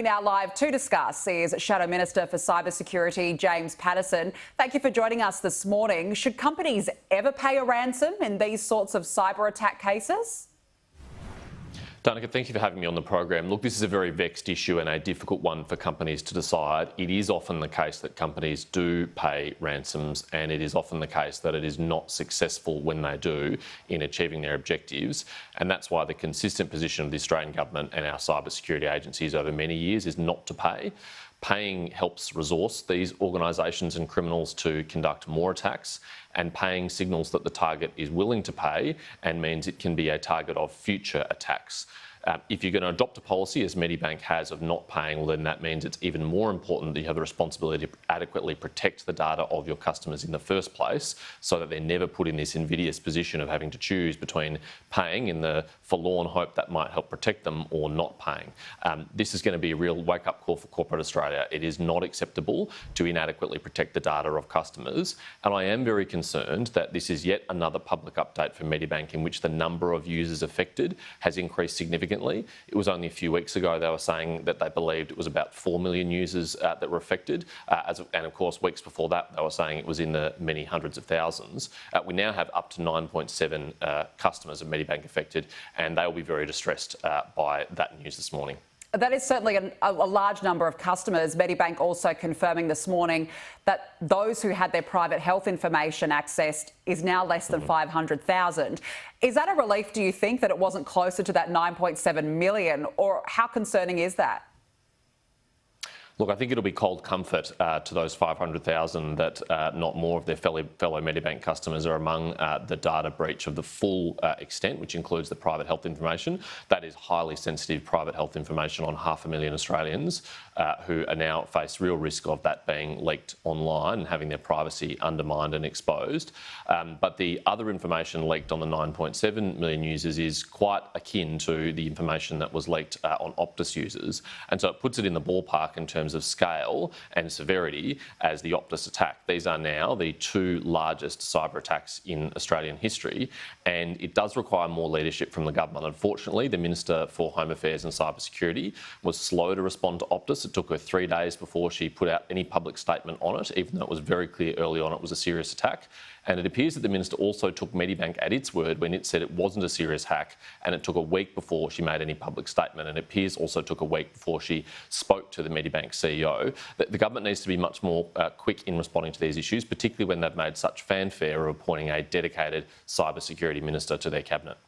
Now live to discuss is Shadow Minister for Cybersecurity, James Paterson. Thank you for joining us this morning. Should companies ever pay a ransom in these sorts of cyber attack cases? Danica, thank you for having me on the program. Look, this is a very vexed issue and a difficult one for companies to decide. It is often the case that companies do pay ransoms, and it is often the case that it is not successful when they do in achieving their objectives. And that's why the consistent position of the Australian government and our cybersecurity agencies over many years is not to pay. Paying helps resource these organisations and criminals to conduct more attacks, and paying signals that the target is willing to pay and means it can be a target of future attacks. If you're going to adopt a policy, as Medibank has, of not paying, well, then that means it's even more important that you have the responsibility to adequately protect the data of your customers in the first place, so that they're never put in this invidious position of having to choose between paying in the forlorn hope that might help protect them or not paying. This is going to be a real wake-up call for corporate Australia. It is not acceptable to inadequately protect the data of customers, and I am very concerned that this is yet another public update for Medibank in which the number of users affected has increased significantly. It was only a few weeks ago they were saying that they believed it was about 4 million users that were affected, and of course weeks before that they were saying it was in the many hundreds of thousands. We now have up to 9.7 customers of Medibank affected, and they will be very distressed by that news this morning. That is certainly a large number of customers. Medibank also confirming this morning that those who had their private health information accessed is now less than 500,000. Is that a relief, do you think, that it wasn't closer to that 9.7 million, or how concerning is that? Look, I think it'll be cold comfort to those 500,000 that not more of their fellow Medibank customers are among the data breach of the full extent, which includes the private health information. That is highly sensitive private health information on 500,000 Australians who are now face real risk of that being leaked online and having their privacy undermined and exposed. But the other information leaked on the 9.7 million users is quite akin to the information that was leaked on Optus users. And so it puts it in the ballpark in terms of scale and severity as the Optus attack. These are now the two largest cyber attacks in Australian history, and it does require more leadership from the government. Unfortunately, the Minister for Home Affairs and Cybersecurity was slow to respond to Optus. It took her 3 days before she put out any public statement on it, even though it was very clear early on it was a serious attack. And it appears that the Minister also took Medibank at its word when it said it wasn't a serious hack, and it took a week before she made any public statement, and it appears also took a week before she spoke to the Medibank CEO. The government needs to be much more quick in responding to these issues, particularly when they've made such fanfare of appointing a dedicated cybersecurity minister to their cabinet.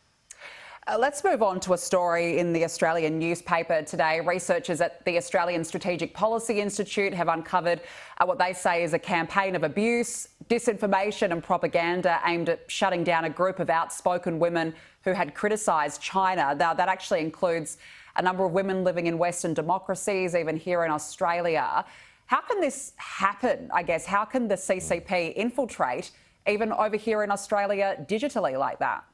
Let's move on to a story in the Australian newspaper today. Researchers at the Australian Strategic Policy Institute have uncovered what they say is a campaign of abuse, disinformation and propaganda aimed at shutting down a group of outspoken women who had criticised China. Now, that actually includes a number of women living in Western democracies, even here in Australia. How can this happen, I guess? How can the CCP infiltrate even over here in Australia digitally like that?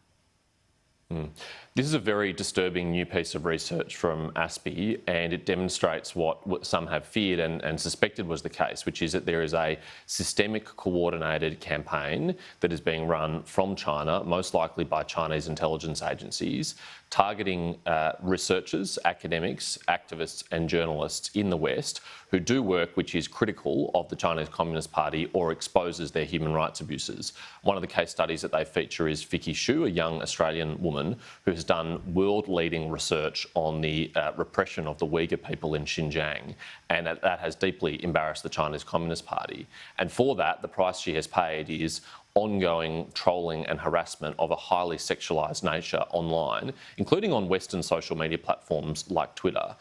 This is a very disturbing new piece of research from ASPI, and it demonstrates what some have feared and suspected was the case, which is that there is a systemic coordinated campaign that is being run from China, most likely by Chinese intelligence agencies, targeting researchers, academics, activists and journalists in the West who do work which is critical of the Chinese Communist Party or exposes their human rights abuses. One of the case studies that they feature is Vicky Xu, a young Australian woman who has done world-leading research on the repression of the Uyghur people in Xinjiang, and that has deeply embarrassed the Chinese Communist Party. And for that, the price she has paid is ongoing trolling and harassment of a highly sexualised nature online, including on Western social media platforms like Twitter.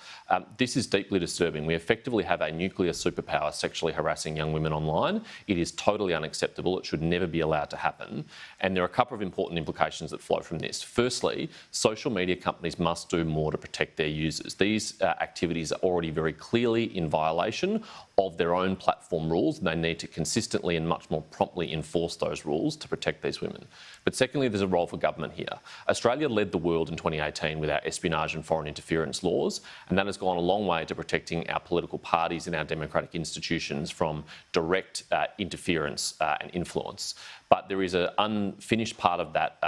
This is deeply disturbing. We effectively have a nuclear superpower sexually harassing young women online. It is totally unacceptable. It should never be allowed to happen. And there are a couple of important implications that flow from this. Firstly, social media companies must do more to protect their users. These activities are already very clearly in violation of their own platform rules, and they need to consistently and much more promptly enforce those rules to protect these women. But secondly, there's a role for government here. Australia led the world in 2018 with our espionage and foreign interference laws, and that has gone a long way to protecting our political parties and our democratic institutions from direct interference and influence. But there is an unfinished part of that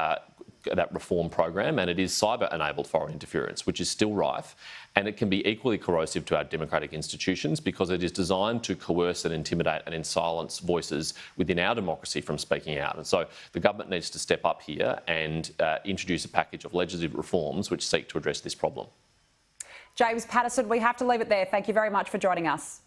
that reform program, and it is cyber-enabled foreign interference, which is still rife, and it can be equally corrosive to our democratic institutions because it is designed to coerce and intimidate and silence voices within our democracy from speaking out. And so the government needs to step up here and introduce a package of legislative reforms which seek to address this problem. James Paterson, we have to leave it there. Thank you very much for joining us.